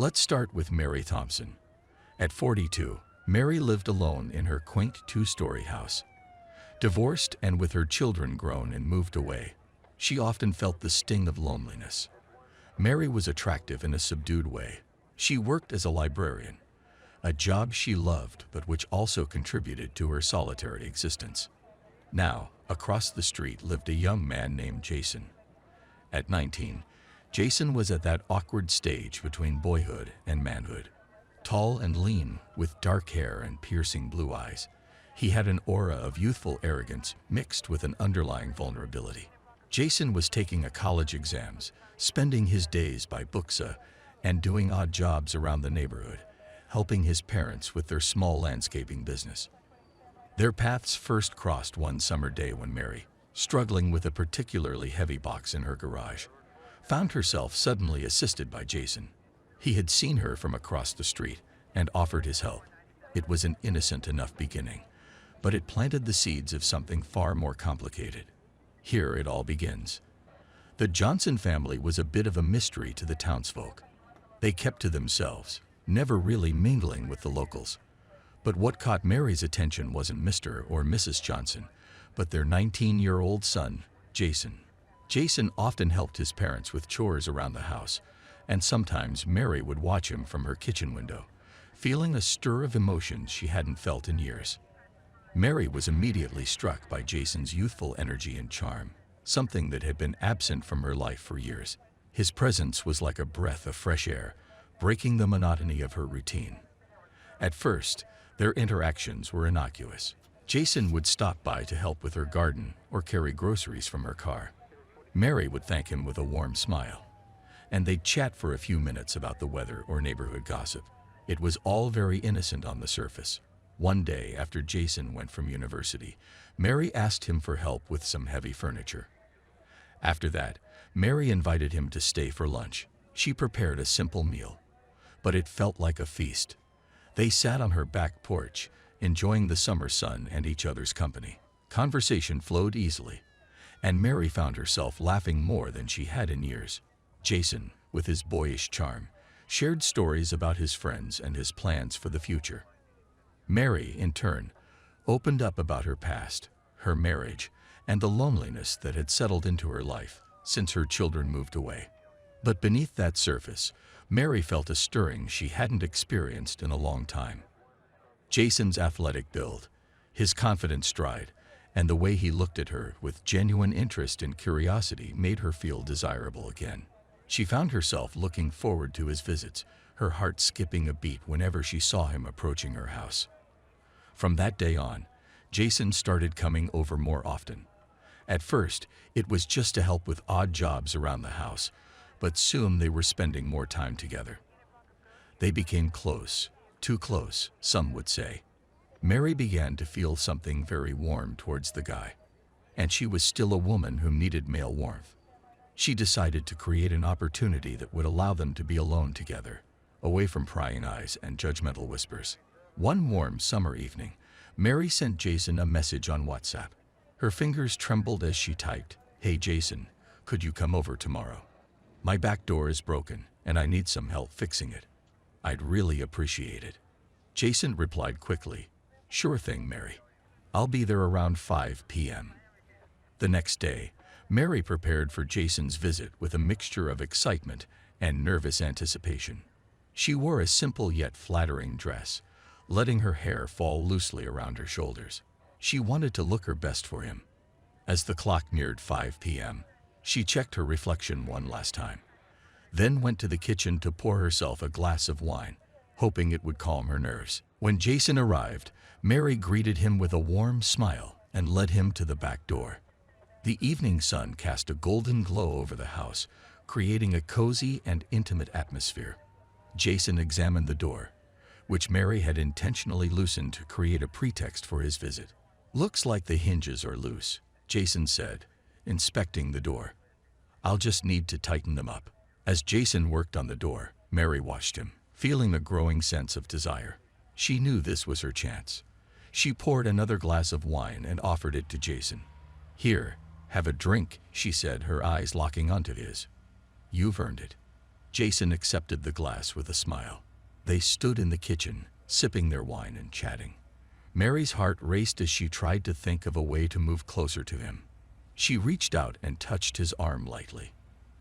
Let's start with Mary Thompson. At 42, Mary lived alone in her quaint two-story house. Divorced and with her children grown and moved away, she often felt the sting of loneliness. Mary was attractive in a subdued way. She worked as a librarian, a job she loved but which also contributed to her solitary existence. Now, across the street lived a young man named Jason. At 19, Jason was at that awkward stage between boyhood and manhood. Tall and lean, with dark hair and piercing blue eyes, he had an aura of youthful arrogance mixed with an underlying vulnerability. Jason was taking college exams, spending his days by Booksa, and doing odd jobs around the neighborhood, helping his parents with their small landscaping business. Their paths first crossed one summer day when Mary, struggling with a particularly heavy box in her garage, found herself suddenly assisted by Jason. He had seen her from across the street and offered his help. It was an innocent enough beginning, but it planted the seeds of something far more complicated. Here it all begins. The Johnson family was a bit of a mystery to the townsfolk. They kept to themselves, never really mingling with the locals. But what caught Mary's attention wasn't Mr. or Mrs. Johnson, but their 19-year-old son, Jason. Jason often helped his parents with chores around the house, and sometimes Mary would watch him from her kitchen window, feeling a stir of emotions she hadn't felt in years. Mary was immediately struck by Jason's youthful energy and charm, something that had been absent from her life for years. His presence was like a breath of fresh air, breaking the monotony of her routine. At first, their interactions were innocuous. Jason would stop by to help with her garden or carry groceries from her car. Mary would thank him with a warm smile, and they'd chat for a few minutes about the weather or neighborhood gossip. It was all very innocent on the surface. One day, after Jason went from university, Mary asked him for help with some heavy furniture. After that, Mary invited him to stay for lunch. She prepared a simple meal, but it felt like a feast. They sat on her back porch, enjoying the summer sun and each other's company. Conversation flowed easily, and Mary found herself laughing more than she had in years. Jason, with his boyish charm, shared stories about his friends and his plans for the future. Mary, in turn, opened up about her past, her marriage, and the loneliness that had settled into her life since her children moved away. But beneath that surface, Mary felt a stirring she hadn't experienced in a long time. Jason's athletic build, his confident stride, and the way he looked at her with genuine interest and curiosity made her feel desirable again. She found herself looking forward to his visits, her heart skipping a beat whenever she saw him approaching her house. From that day on, Jason started coming over more often. At first, it was just to help with odd jobs around the house, but soon they were spending more time together. They became close, too close, some would say. Mary began to feel something very warm towards the guy, and she was still a woman who needed male warmth. She decided to create an opportunity that would allow them to be alone together, away from prying eyes and judgmental whispers. One warm summer evening, Mary sent Jason a message on WhatsApp. Her fingers trembled as she typed, "Hey Jason, could you come over tomorrow? My back door is broken and I need some help fixing it. I'd really appreciate it." Jason replied quickly, "Sure thing, Mary. I'll be there around 5 p.m. The next day, Mary prepared for Jason's visit with a mixture of excitement and nervous anticipation. She wore a simple yet flattering dress, letting her hair fall loosely around her shoulders. She wanted to look her best for him. As the clock neared 5 p.m., she checked her reflection one last time, then went to the kitchen to pour herself a glass of wine, hoping it would calm her nerves. When Jason arrived, Mary greeted him with a warm smile and led him to the back door. The evening sun cast a golden glow over the house, creating a cozy and intimate atmosphere. Jason examined the door, which Mary had intentionally loosened to create a pretext for his visit. "Looks like the hinges are loose," Jason said, inspecting the door. "I'll just need to tighten them up." As Jason worked on the door, Mary watched him, feeling a growing sense of desire. She knew this was her chance. She poured another glass of wine and offered it to Jason. "Here, have a drink," she said, her eyes locking onto his. "You've earned it." Jason accepted the glass with a smile. They stood in the kitchen, sipping their wine and chatting. Mary's heart raced as she tried to think of a way to move closer to him. She reached out and touched his arm lightly.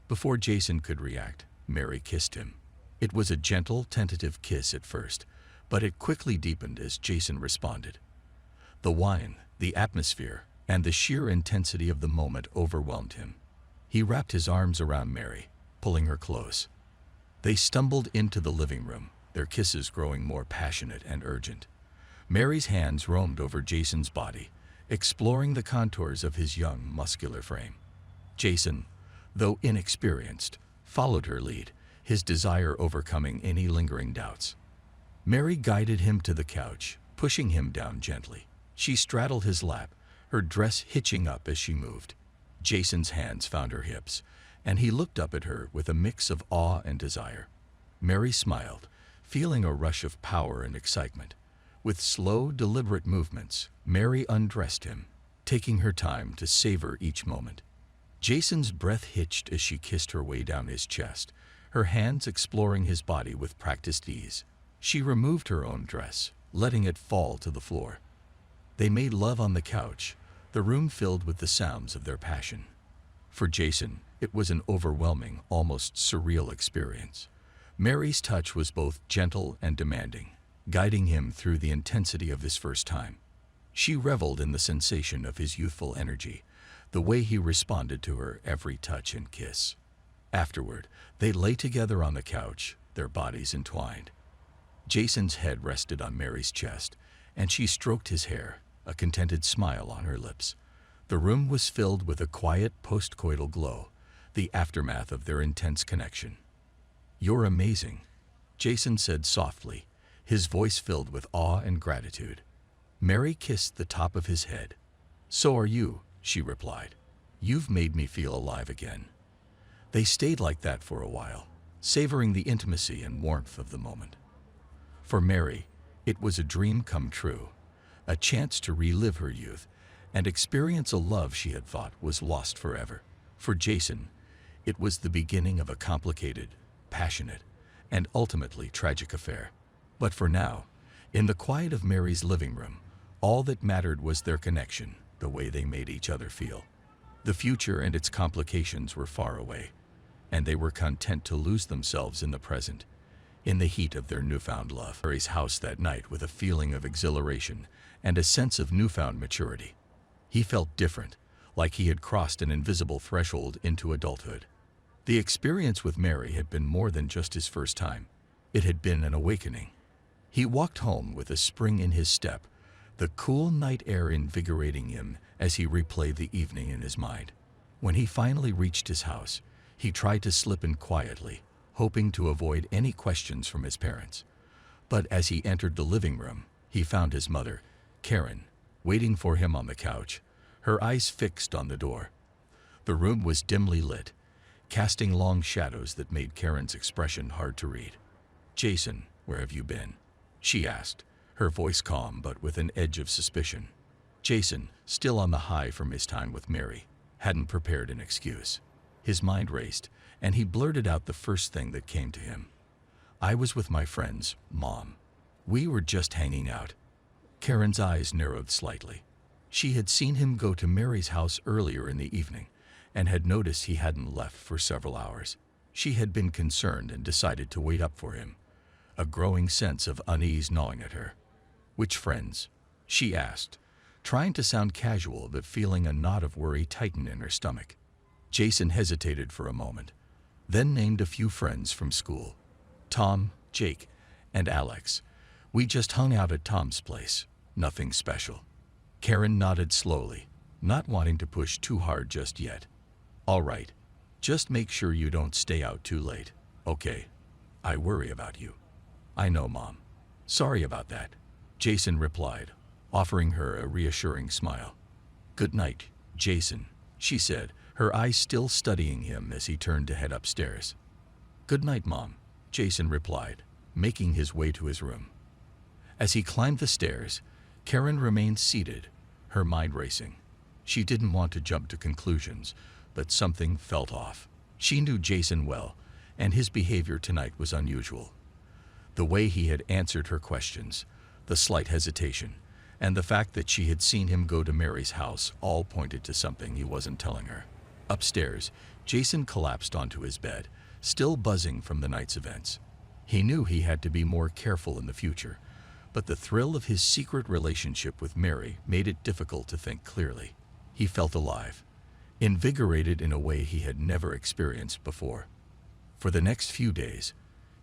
Before Jason could react, Mary kissed him. It was a gentle, tentative kiss at first, but it quickly deepened as Jason responded. The wine, the atmosphere, and the sheer intensity of the moment overwhelmed him. He wrapped his arms around Mary, pulling her close. They stumbled into the living room, their kisses growing more passionate and urgent. Mary's hands roamed over Jason's body, exploring the contours of his young, muscular frame. Jason, though inexperienced, followed her lead, his desire overcoming any lingering doubts. Mary guided him to the couch, pushing him down gently. She straddled his lap, her dress hitching up as she moved. Jason's hands found her hips, and he looked up at her with a mix of awe and desire. Mary smiled, feeling a rush of power and excitement. With slow, deliberate movements, Mary undressed him, taking her time to savor each moment. Jason's breath hitched as she kissed her way down his chest, her hands exploring his body with practiced ease. She removed her own dress, letting it fall to the floor. They made love on the couch, the room filled with the sounds of their passion. For Jason, it was an overwhelming, almost surreal experience. Mary's touch was both gentle and demanding, guiding him through the intensity of his first time. She reveled in the sensation of his youthful energy, the way he responded to her every touch and kiss. Afterward, they lay together on the couch, their bodies entwined. Jason's head rested on Mary's chest, and she stroked his hair, a contented smile on her lips. The room was filled with a quiet post-coital glow, the aftermath of their intense connection. "You're amazing," Jason said softly, his voice filled with awe and gratitude. Mary kissed the top of his head. "So are you," she replied. "You've made me feel alive again." They stayed like that for a while, savoring the intimacy and warmth of the moment. For Mary, it was a dream come true, a chance to relive her youth and experience a love she had thought was lost forever. For Jason, it was the beginning of a complicated, passionate, and ultimately tragic affair. But for now, in the quiet of Mary's living room, all that mattered was their connection, the way they made each other feel. The future and its complications were far away, and they were content to lose themselves in the present, in the heat of their newfound love. Mary's house that night with a feeling of exhilaration and a sense of newfound maturity. He felt different, like he had crossed an invisible threshold into adulthood. The experience with Mary had been more than just his first time. It had been an awakening. He walked home with a spring in his step, the cool night air invigorating him as he replayed the evening in his mind. When he finally reached his house, he tried to slip in quietly, hoping to avoid any questions from his parents. But as he entered the living room, he found his mother, Karen, waiting for him on the couch, her eyes fixed on the door. The room was dimly lit, casting long shadows that made Karen's expression hard to read. "Jason, where have you been?" she asked, her voice calm but with an edge of suspicion. Jason, still on the high from his time with Mary, hadn't prepared an excuse. His mind raced, and he blurted out the first thing that came to him. "I was with my friends, Mom. We were just hanging out." Karen's eyes narrowed slightly. She had seen him go to Mary's house earlier in the evening, and had noticed he hadn't left for several hours. She had been concerned and decided to wait up for him, a growing sense of unease gnawing at her. "Which friends?" she asked, trying to sound casual but feeling a knot of worry tighten in her stomach. Jason hesitated for a moment, then named a few friends from school. "Tom, Jake, and Alex. We just hung out at Tom's place. Nothing special." Karen nodded slowly, not wanting to push too hard just yet. "All right. Just make sure you don't stay out too late, okay? I worry about you." "I know, Mom. Sorry about that," Jason replied, offering her a reassuring smile. "Good night, Jason," she said, her eyes still studying him as he turned to head upstairs. "Good night, Mom," Jason replied, making his way to his room. As he climbed the stairs, Karen remained seated, her mind racing. She didn't want to jump to conclusions, but something felt off. She knew Jason well, and his behavior tonight was unusual. The way he had answered her questions, the slight hesitation, and the fact that she had seen him go to Mary's house all pointed to something he wasn't telling her. Upstairs, Jason collapsed onto his bed, still buzzing from the night's events. He knew he had to be more careful in the future, but the thrill of his secret relationship with Mary made it difficult to think clearly. He felt alive, invigorated in a way he had never experienced before. For the next few days,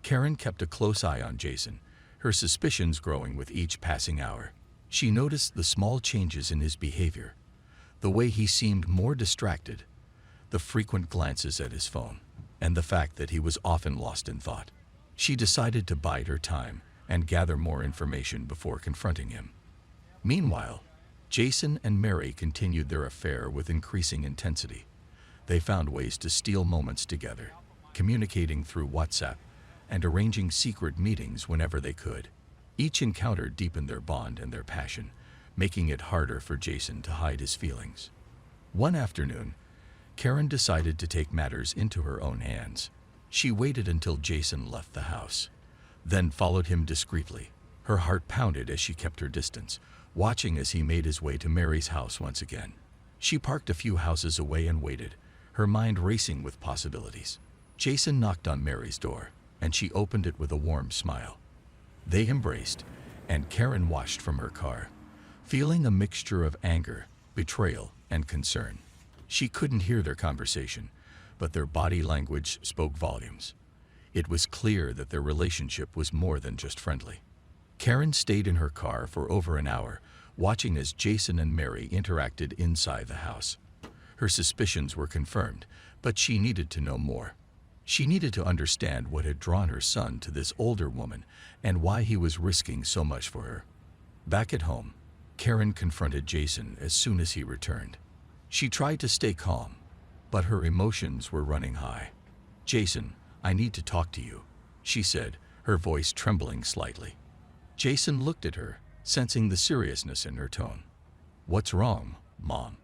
Karen kept a close eye on Jason, her suspicions growing with each passing hour. She noticed the small changes in his behavior, the way he seemed more distracted, the frequent glances at his phone, and the fact that he was often lost in thought. She decided to bide her time and gather more information before confronting him. Meanwhile, Jason and Mary continued their affair with increasing intensity. They found ways to steal moments together, communicating through WhatsApp and arranging secret meetings whenever they could. Each encounter deepened their bond and their passion, making it harder for Jason to hide his feelings. One afternoon, Karen decided to take matters into her own hands. She waited until Jason left the house, then followed him discreetly. Her heart pounded as she kept her distance, watching as he made his way to Mary's house once again. She parked a few houses away and waited, her mind racing with possibilities. Jason knocked on Mary's door, and she opened it with a warm smile. They embraced, and Karen watched from her car, feeling a mixture of anger, betrayal, and concern. She couldn't hear their conversation, but their body language spoke volumes. It was clear that their relationship was more than just friendly. Karen stayed in her car for over an hour, watching as Jason and Mary interacted inside the house. Her suspicions were confirmed, but she needed to know more. She needed to understand what had drawn her son to this older woman and why he was risking so much for her. Back at home, Karen confronted Jason as soon as he returned. She tried to stay calm, but her emotions were running high. "Jason, I need to talk to you," she said, her voice trembling slightly. Jason looked at her, sensing the seriousness in her tone. "What's wrong, Mom?"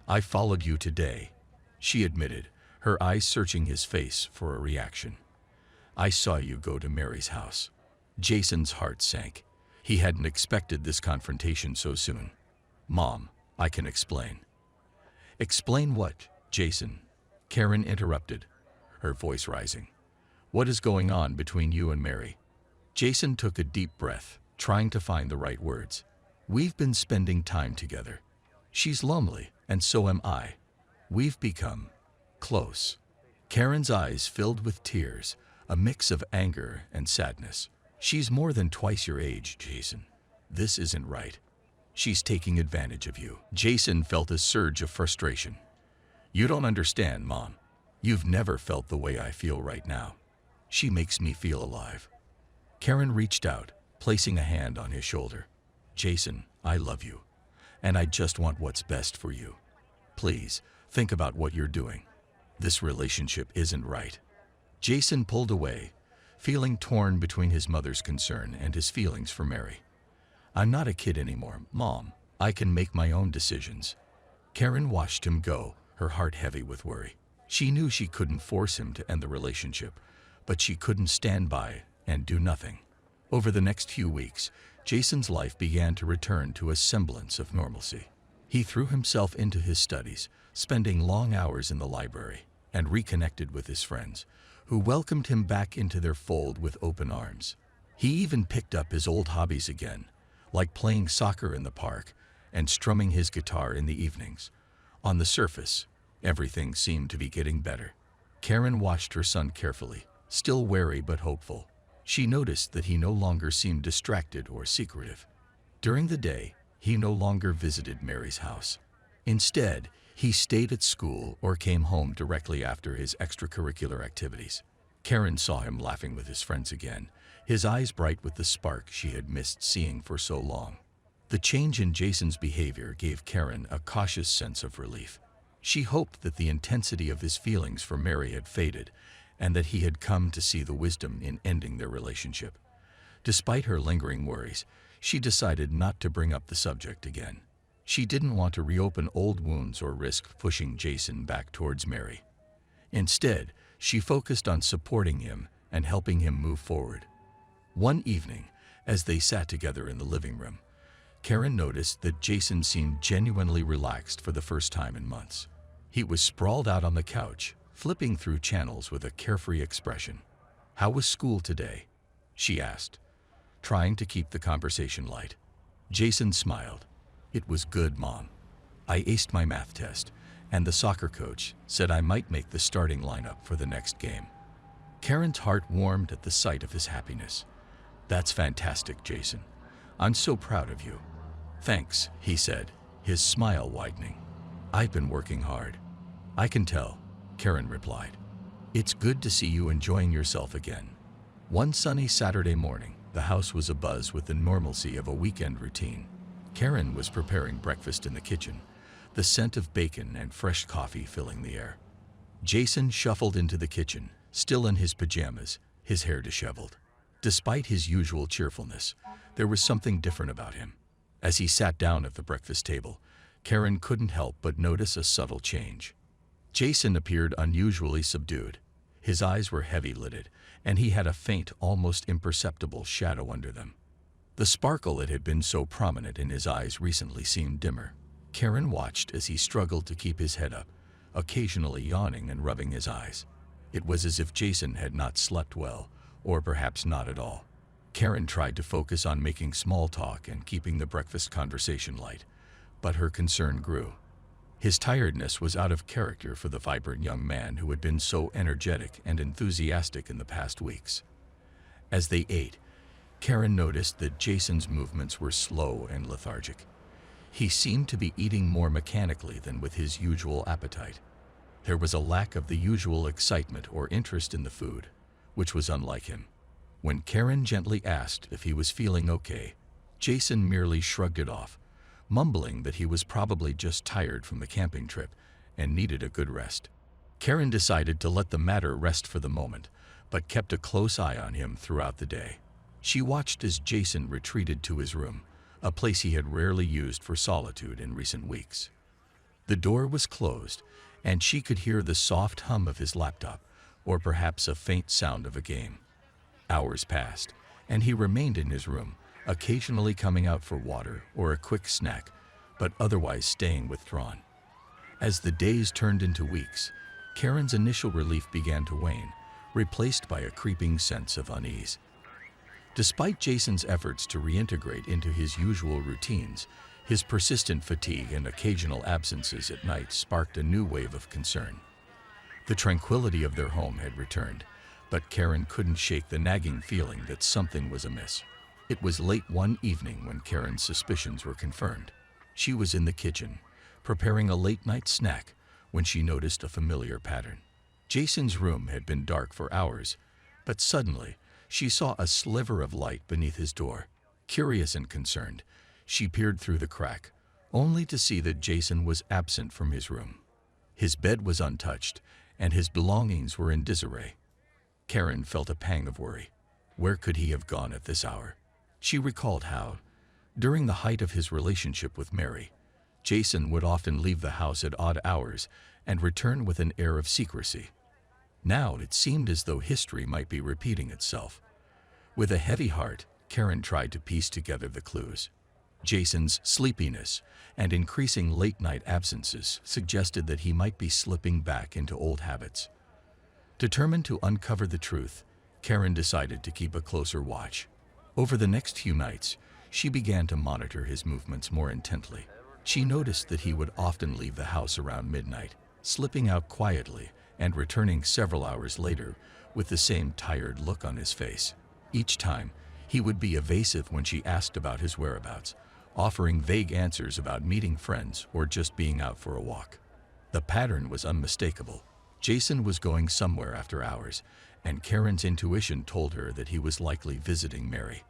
"I followed you today," she admitted, her eyes searching his face for a reaction. "I saw you go to Mary's house." Jason's heart sank. He hadn't expected this confrontation so soon. "Mom, I can explain." "Explain what, Jason?" Karen interrupted, her voice rising. "What is going on between you and Mary?" Jason took a deep breath, trying to find the right words. "We've been spending time together. She's lonely, and so am I. We've become close." Karen's eyes filled with tears, a mix of anger and sadness. "She's more than twice your age, Jason. This isn't right. She's taking advantage of you." Jason felt a surge of frustration. "You don't understand, Mom. You've never felt the way I feel right now. She makes me feel alive." Karen reached out, placing a hand on his shoulder. "Jason, I love you, and I just want what's best for you. Please, think about what you're doing. This relationship isn't right." Jason pulled away, feeling torn between his mother's concern and his feelings for Mary. "I'm not a kid anymore, Mom. I can make my own decisions." Karen watched him go, her heart heavy with worry. She knew she couldn't force him to end the relationship, but she couldn't stand by and do nothing. Over the next few weeks, Jason's life began to return to a semblance of normalcy. He threw himself into his studies, spending long hours in the library, and reconnected with his friends, who welcomed him back into their fold with open arms. He even picked up his old hobbies again, like playing soccer in the park and strumming his guitar in the evenings. On the surface, everything seemed to be getting better. Karen watched her son carefully, still wary but hopeful. She noticed that he no longer seemed distracted or secretive. During the day, he no longer visited Mary's house. Instead, he stayed at school or came home directly after his extracurricular activities. Karen saw him laughing with his friends again, his eyes bright with the spark she had missed seeing for so long. The change in Jason's behavior gave Karen a cautious sense of relief. She hoped that the intensity of his feelings for Mary had faded, and that he had come to see the wisdom in ending their relationship. Despite her lingering worries, she decided not to bring up the subject again. She didn't want to reopen old wounds or risk pushing Jason back towards Mary. Instead, She focused on supporting him and helping him move forward. One evening, as they sat together in the living room, Karen noticed that Jason seemed genuinely relaxed for the first time in months. He was sprawled out on the couch, flipping through channels with a carefree expression. "How was school today?" she asked, trying to keep the conversation light. Jason smiled. "It was good, Mom. I aced my math test, and the soccer coach said I might make the starting lineup for the next game." Karen's heart warmed at the sight of his happiness. "That's fantastic, Jason. I'm so proud of you." "Thanks," he said, his smile widening. "I've been working hard." "I can tell," Karen replied. "It's good to see you enjoying yourself again." One sunny Saturday morning, the house was abuzz with the normalcy of a weekend routine. Karen was preparing breakfast in the kitchen, the scent of bacon and fresh coffee filling the air. Jason shuffled into the kitchen, still in his pajamas, his hair disheveled. Despite his usual cheerfulness, there was something different about him. As he sat down at the breakfast table, Karen couldn't help but notice a subtle change. Jason appeared unusually subdued. His eyes were heavy-lidded, and he had a faint, almost imperceptible shadow under them. The sparkle that had been so prominent in his eyes recently seemed dimmer. Karen watched as he struggled to keep his head up, occasionally yawning and rubbing his eyes. It was as if Jason had not slept well, or perhaps not at all. Karen tried to focus on making small talk and keeping the breakfast conversation light, but her concern grew. His tiredness was out of character for the vibrant young man who had been so energetic and enthusiastic in the past weeks. As they ate, Karen noticed that Jason's movements were slow and lethargic. He seemed to be eating more mechanically than with his usual appetite. There was a lack of the usual excitement or interest in the food, which was unlike him. When Karen gently asked if he was feeling okay, Jason merely shrugged it off, mumbling that he was probably just tired from the camping trip and needed a good rest. Karen decided to let the matter rest for the moment, but kept a close eye on him throughout the day. She watched as Jason retreated to his room, a place he had rarely used for solitude in recent weeks. The door was closed, and she could hear the soft hum of his laptop, or perhaps a faint sound of a game. Hours passed, and he remained in his room, occasionally coming out for water or a quick snack, but otherwise staying withdrawn. As the days turned into weeks, Karen's initial relief began to wane, replaced by a creeping sense of unease. Despite Jason's efforts to reintegrate into his usual routines, his persistent fatigue and occasional absences at night sparked a new wave of concern. The tranquility of their home had returned, but Karen couldn't shake the nagging feeling that something was amiss. It was late one evening when Karen's suspicions were confirmed. She was in the kitchen, preparing a late-night snack, when she noticed a familiar pattern. Jason's room had been dark for hours, but suddenly, she saw a sliver of light beneath his door. Curious and concerned, she peered through the crack, only to see that Jason was absent from his room. His bed was untouched, and his belongings were in disarray. Karen felt a pang of worry. Where could he have gone at this hour? She recalled how, during the height of his relationship with Mary, Jason would often leave the house at odd hours and return with an air of secrecy. Now it seemed as though history might be repeating itself. With a heavy heart, Karen tried to piece together the clues. Jason's sleepiness and increasing late-night absences suggested that he might be slipping back into old habits. Determined to uncover the truth, Karen decided to keep a closer watch. Over the next few nights, she began to monitor his movements more intently. She noticed that he would often leave the house around midnight, slipping out quietly and returning several hours later with the same tired look on his face. Each time, he would be evasive when she asked about his whereabouts, offering vague answers about meeting friends or just being out for a walk. The pattern was unmistakable. Jason was going somewhere after hours, and Karen's intuition told her that he was likely visiting Mary.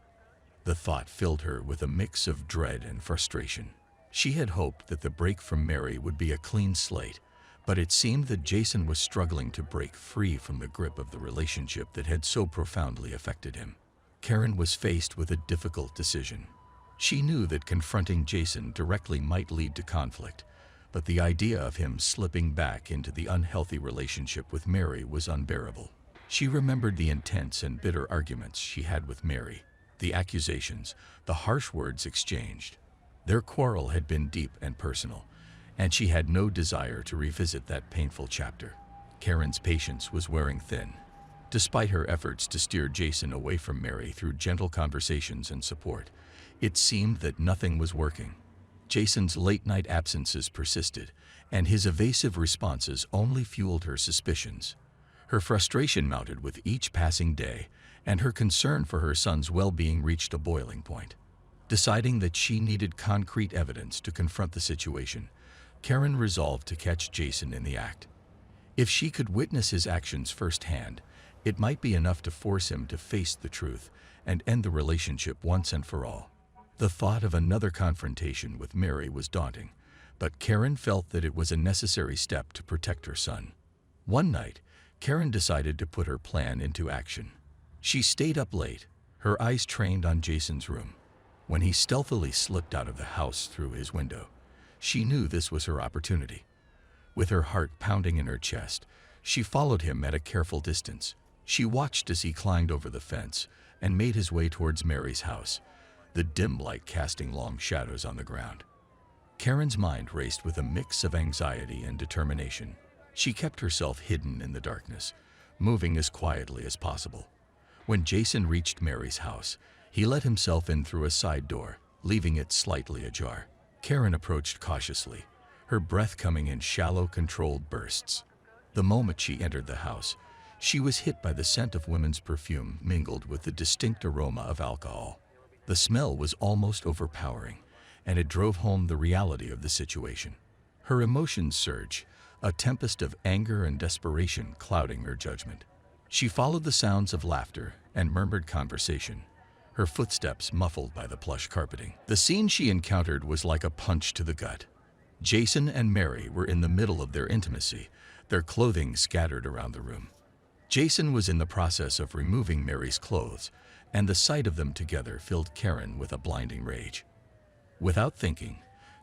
The thought filled her with a mix of dread and frustration. She had hoped that the break from Mary would be a clean slate, but it seemed that Jason was struggling to break free from the grip of the relationship that had so profoundly affected him. Karen was faced with a difficult decision. She knew that confronting Jason directly might lead to conflict, but the idea of him slipping back into the unhealthy relationship with Mary was unbearable. She remembered the intense and bitter arguments she had with Mary, the accusations, the harsh words exchanged. Their quarrel had been deep and personal, and she had no desire to revisit that painful chapter. Karen's patience was wearing thin. Despite her efforts to steer Jason away from Mary through gentle conversations and support, it seemed that nothing was working. Jason's late-night absences persisted, and his evasive responses only fueled her suspicions. Her frustration mounted with each passing day, and her concern for her son's well-being reached a boiling point. Deciding that she needed concrete evidence to confront the situation, Karen resolved to catch Jason in the act. If she could witness his actions firsthand, it might be enough to force him to face the truth and end the relationship once and for all. The thought of another confrontation with Mary was daunting, but Karen felt that it was a necessary step to protect her son. One night, Karen decided to put her plan into action. She stayed up late, her eyes trained on Jason's room. When he stealthily slipped out of the house through his window, she knew this was her opportunity. With her heart pounding in her chest, she followed him at a careful distance. She watched as he climbed over the fence and made his way towards Mary's house, the dim light casting long shadows on the ground. Karen's mind raced with a mix of anxiety and determination. She kept herself hidden in the darkness, moving as quietly as possible. When Jason reached Mary's house, he let himself in through a side door, leaving it slightly ajar. Karen approached cautiously, her breath coming in shallow, controlled bursts. The moment she entered the house, she was hit by the scent of women's perfume mingled with the distinct aroma of alcohol. The smell was almost overpowering, and it drove home the reality of the situation. Her emotions surged, a tempest of anger and desperation clouding her judgment. She followed the sounds of laughter and murmured conversation, her footsteps muffled by the plush carpeting. The scene she encountered was like a punch to the gut. Jason and Mary were in the middle of their intimacy, their clothing scattered around the room. Jason was in the process of removing Mary's clothes, and the sight of them together filled Karen with a blinding rage. Without thinking,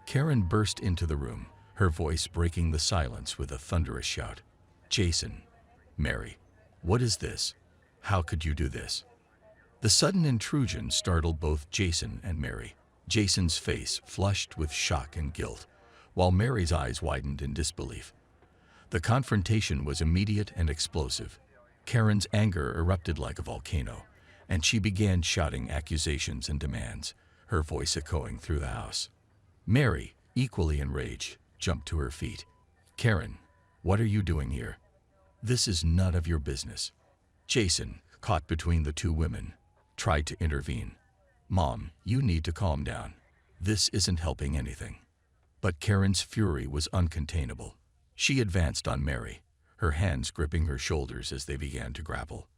Karen burst into the room, her voice breaking the silence with a thunderous shout. "Jason, Mary, what is this? How could you do this?" The sudden intrusion startled both Jason and Mary. Jason's face flushed with shock and guilt, while Mary's eyes widened in disbelief. The confrontation was immediate and explosive. Karen's anger erupted like a volcano, and she began shouting accusations and demands, her voice echoing through the house. Mary, equally enraged, jumped to her feet. "Karen, what are you doing here? This is none of your business." Jason, caught between the two women, tried to intervene. "Mom, you need to calm down. This isn't helping anything." But Karen's fury was uncontainable. She advanced on Mary, her hands gripping her shoulders as they began to grapple.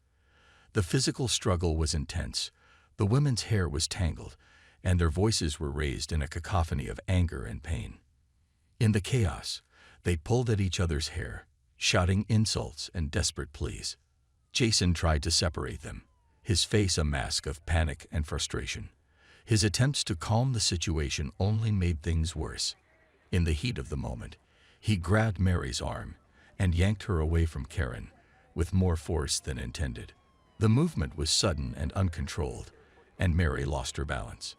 The physical struggle was intense. The women's hair was tangled, and their voices were raised in a cacophony of anger and pain. In the chaos, they pulled at each other's hair, shouting insults and desperate pleas. Jason tried to separate them, his face a mask of panic and frustration. His attempts to calm the situation only made things worse. In the heat of the moment, he grabbed Mary's arm and yanked her away from Karen, with more force than intended. The movement was sudden and uncontrolled, and Mary lost her balance.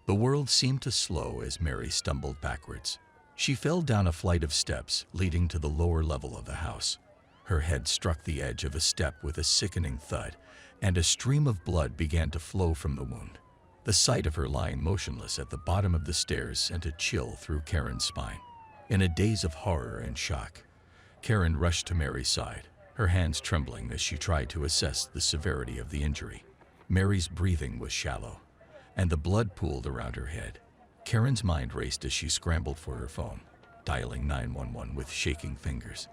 The world seemed to slow as Mary stumbled backwards. She fell down a flight of steps leading to the lower level of the house. Her head struck the edge of a step with a sickening thud, and a stream of blood began to flow from the wound. The sight of her lying motionless at the bottom of the stairs sent a chill through Karen's spine. In a daze of horror and shock, Karen rushed to Mary's side, her hands trembling as she tried to assess the severity of the injury. Mary's breathing was shallow, and the blood pooled around her head. Karen's mind raced as she scrambled for her phone, dialing 911 with shaking fingers.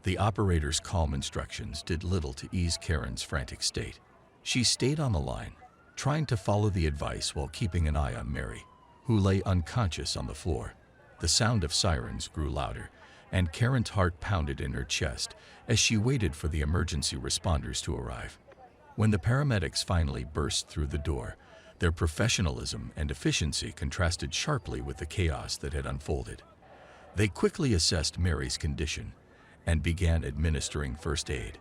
The operator's calm instructions did little to ease Karen's frantic state. She stayed on the line, trying to follow the advice while keeping an eye on Mary, who lay unconscious on the floor. The sound of sirens grew louder, and Karen's heart pounded in her chest as she waited for the emergency responders to arrive. When the paramedics finally burst through the door, their professionalism and efficiency contrasted sharply with the chaos that had unfolded. They quickly assessed Mary's condition and began administering first aid.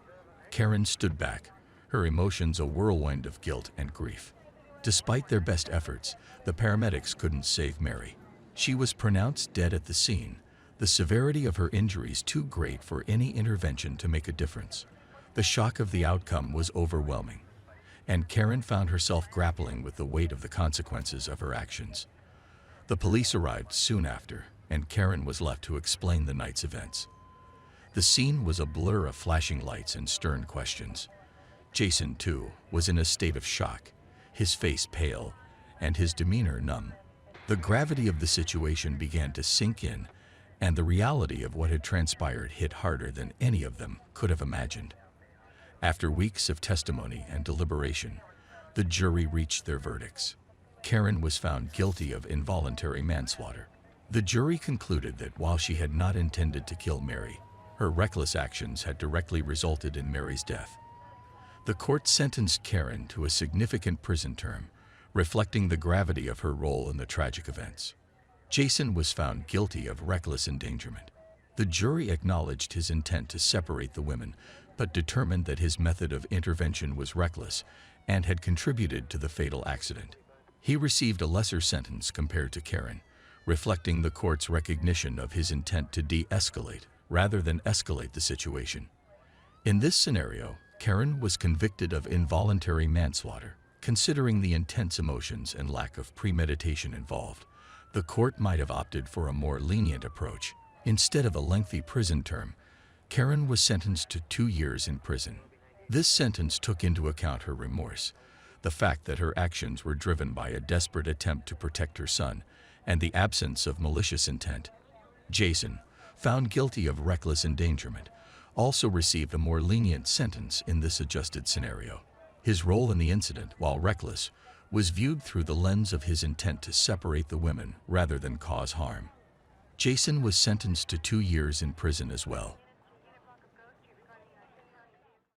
Karen stood back, her emotions a whirlwind of guilt and grief. Despite their best efforts, the paramedics couldn't save Mary. She was pronounced dead at the scene, the severity of her injuries too great for any intervention to make a difference. The shock of the outcome was overwhelming, and Karen found herself grappling with the weight of the consequences of her actions. The police arrived soon after, and Karen was left to explain the night's events. The scene was a blur of flashing lights and stern questions. Jason, too, was in a state of shock, his face pale and his demeanor numb. The gravity of the situation began to sink in, and the reality of what had transpired hit harder than any of them could have imagined. After weeks of testimony and deliberation, the jury reached their verdicts. Karen was found guilty of involuntary manslaughter. The jury concluded that while she had not intended to kill Mary, her reckless actions had directly resulted in Mary's death. The court sentenced Karen to a significant prison term, reflecting the gravity of her role in the tragic events. Jason was found guilty of reckless endangerment. The jury acknowledged his intent to separate the women, but determined that his method of intervention was reckless and had contributed to the fatal accident. He received a lesser sentence compared to Karen, reflecting the court's recognition of his intent to de-escalate rather than escalate the situation. In this scenario, Karen was convicted of involuntary manslaughter. Considering the intense emotions and lack of premeditation involved, the court might have opted for a more lenient approach. Instead of a lengthy prison term, Karen was sentenced to 2 years in prison. This sentence took into account her remorse, the fact that her actions were driven by a desperate attempt to protect her son, and the absence of malicious intent. Jason, found guilty of reckless endangerment, also received a more lenient sentence in this adjusted scenario. His role in the incident, while reckless, was viewed through the lens of his intent to separate the women rather than cause harm. Jason was sentenced to 2 years in prison as well.